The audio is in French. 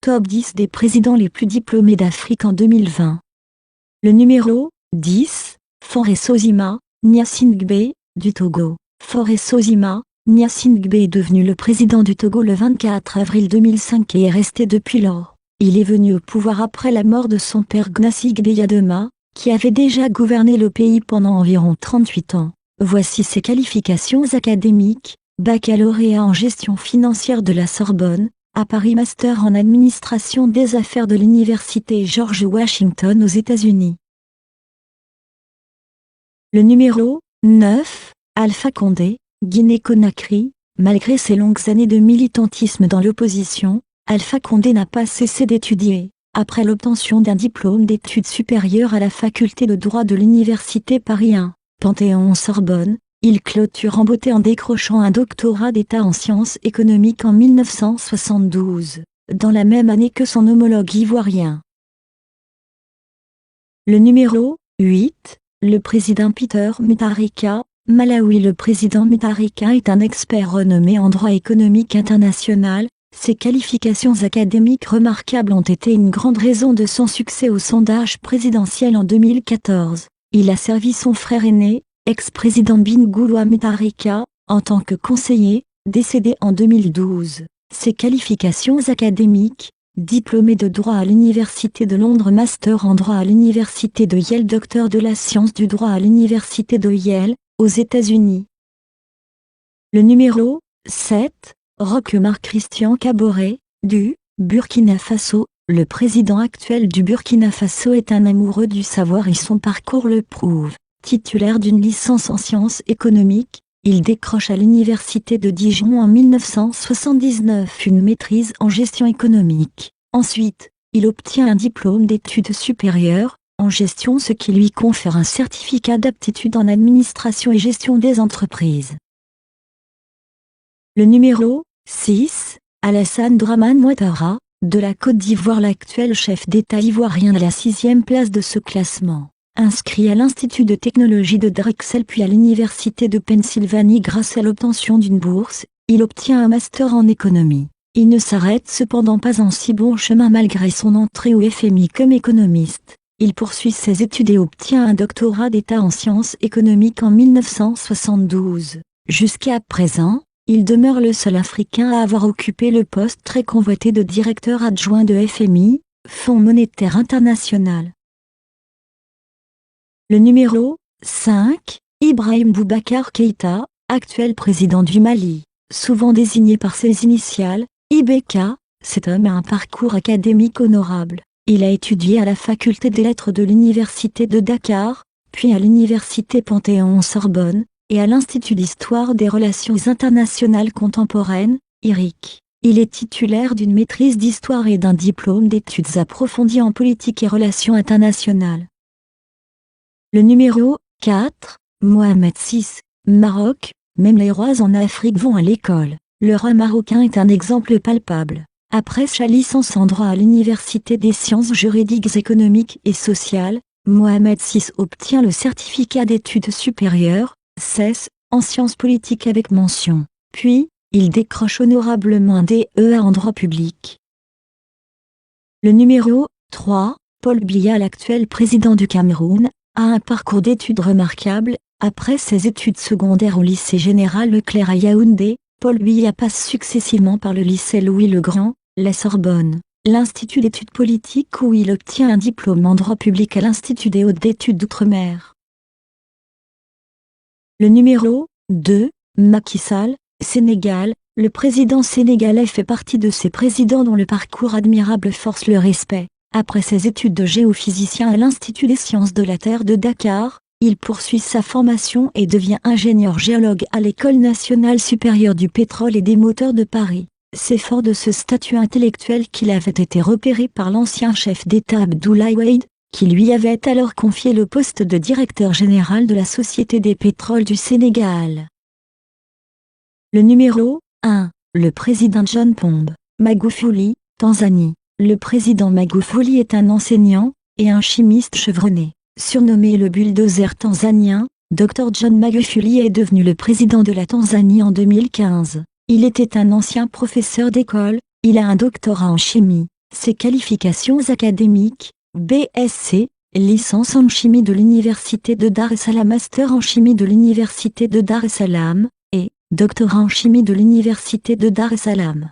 Top 10 des présidents les plus diplômés d'Afrique en 2020. Le numéro 10, Faure Sozima, Gnassingbé, du Togo. Faure Sozima, Gnassingbé est devenu le président du Togo le 24 avril 2005 et est resté depuis lors. Il est venu au pouvoir après la mort de son père Gnassingbé Yadema, qui avait déjà gouverné le pays pendant environ 38 ans. Voici ses qualifications académiques: baccalauréat en gestion financière de la Sorbonne, à Paris, master en administration des affaires de l'université George Washington aux États-Unis. Le numéro 9, Alpha Condé, Guinée-Conakry. Malgré ses longues années de militantisme dans l'opposition, Alpha Condé n'a pas cessé d'étudier. Après l'obtention d'un diplôme d'études supérieures à la faculté de droit de l'université Paris 1, Panthéon-Sorbonne, il clôture en beauté en décrochant un doctorat d'État en sciences économiques en 1972, dans la même année que son homologue ivoirien. Le numéro 8, le président Peter Mutharika, Malawi. Le président Mutharika est un expert renommé en droit économique international. Ses qualifications académiques remarquables ont été une grande raison de son succès au sondage présidentiel en 2014. Il a servi son frère aîné, ex-président Bingu Mutharika, en tant que conseiller, décédé en 2012. Ses qualifications académiques: diplômé de droit à l'Université de Londres, master en droit à l'Université de Yale, docteur de la science du droit à l'Université de Yale, aux États-Unis. Le numéro 7, Roch-Marc Christian Kaboré, du Burkina Faso. Le président actuel du Burkina Faso est un amoureux du savoir et son parcours le prouve. Titulaire d'une licence en sciences économiques, il décroche à l'université de Dijon en 1979 une maîtrise en gestion économique. Ensuite, il obtient un diplôme d'études supérieures en gestion, ce qui lui confère un certificat d'aptitude en administration et gestion des entreprises. Le numéro 6, Alassane Dramane Ouattara, de la Côte d'Ivoire. L'actuel chef d'État ivoirien à la 6e place de ce classement. Inscrit à l'Institut de technologie de Drexel puis à l'Université de Pennsylvanie grâce à l'obtention d'une bourse, il obtient un master en économie. Il ne s'arrête cependant pas en si bon chemin malgré son entrée au FMI comme économiste. Il poursuit ses études et obtient un doctorat d'État en sciences économiques en 1972. Jusqu'à présent, il demeure le seul Africain à avoir occupé le poste très convoité de directeur adjoint de FMI, Fonds monétaire international. Le numéro 5, Ibrahim Boubacar Keïta, actuel président du Mali. Souvent désigné par ses initiales, IBK, cet homme a un parcours académique honorable. Il a étudié à la faculté des lettres de l'université de Dakar, puis à l'université Panthéon-Sorbonne, et à l'Institut d'histoire des relations internationales contemporaines, IRIC. Il est titulaire d'une maîtrise d'histoire et d'un diplôme d'études approfondies en politique et relations internationales. Le numéro 4, Mohamed VI, Maroc. Même les rois en Afrique vont à l'école. Le roi marocain est un exemple palpable. Après sa licence en droit à l'Université des sciences juridiques économiques et sociales, Mohamed VI obtient le certificat d'études supérieures, CES, en sciences politiques avec mention. Puis, il décroche honorablement un DEA en droit public. Le numéro 3, Paul Biya. L'actuel président du Cameroun a un parcours d'études remarquable. Après ses études secondaires au lycée général Leclerc à Yaoundé, Paul Biya passe successivement par le lycée Louis-le-Grand, la Sorbonne, l'Institut d'études politiques où il obtient un diplôme en droit public à l'Institut des hautes études d'outre-mer. Le numéro 2, Macky Sall, Sénégal. Le président sénégalais fait partie de ces présidents dont le parcours admirable force le respect. Après ses études de géophysicien à l'Institut des sciences de la Terre de Dakar, il poursuit sa formation et devient ingénieur géologue à l'École nationale supérieure du pétrole et des moteurs de Paris. C'est fort de ce statut intellectuel qu'il avait été repéré par l'ancien chef d'État Abdoulaye Wade, qui lui avait alors confié le poste de directeur général de la Société des pétroles du Sénégal. Le numéro 1, le président John Pombe Magufuli, Tanzanie. Le président Magufuli est un enseignant et un chimiste chevronné. Surnommé le bulldozer tanzanien, Dr John Magufuli est devenu le président de la Tanzanie en 2015. Il était un ancien professeur d'école, il a un doctorat en chimie. Ses qualifications académiques: BSc, licence en chimie de l'Université de Dar es Salaam, master en chimie de l'Université de Dar es Salaam, et doctorat en chimie de l'Université de Dar es Salaam.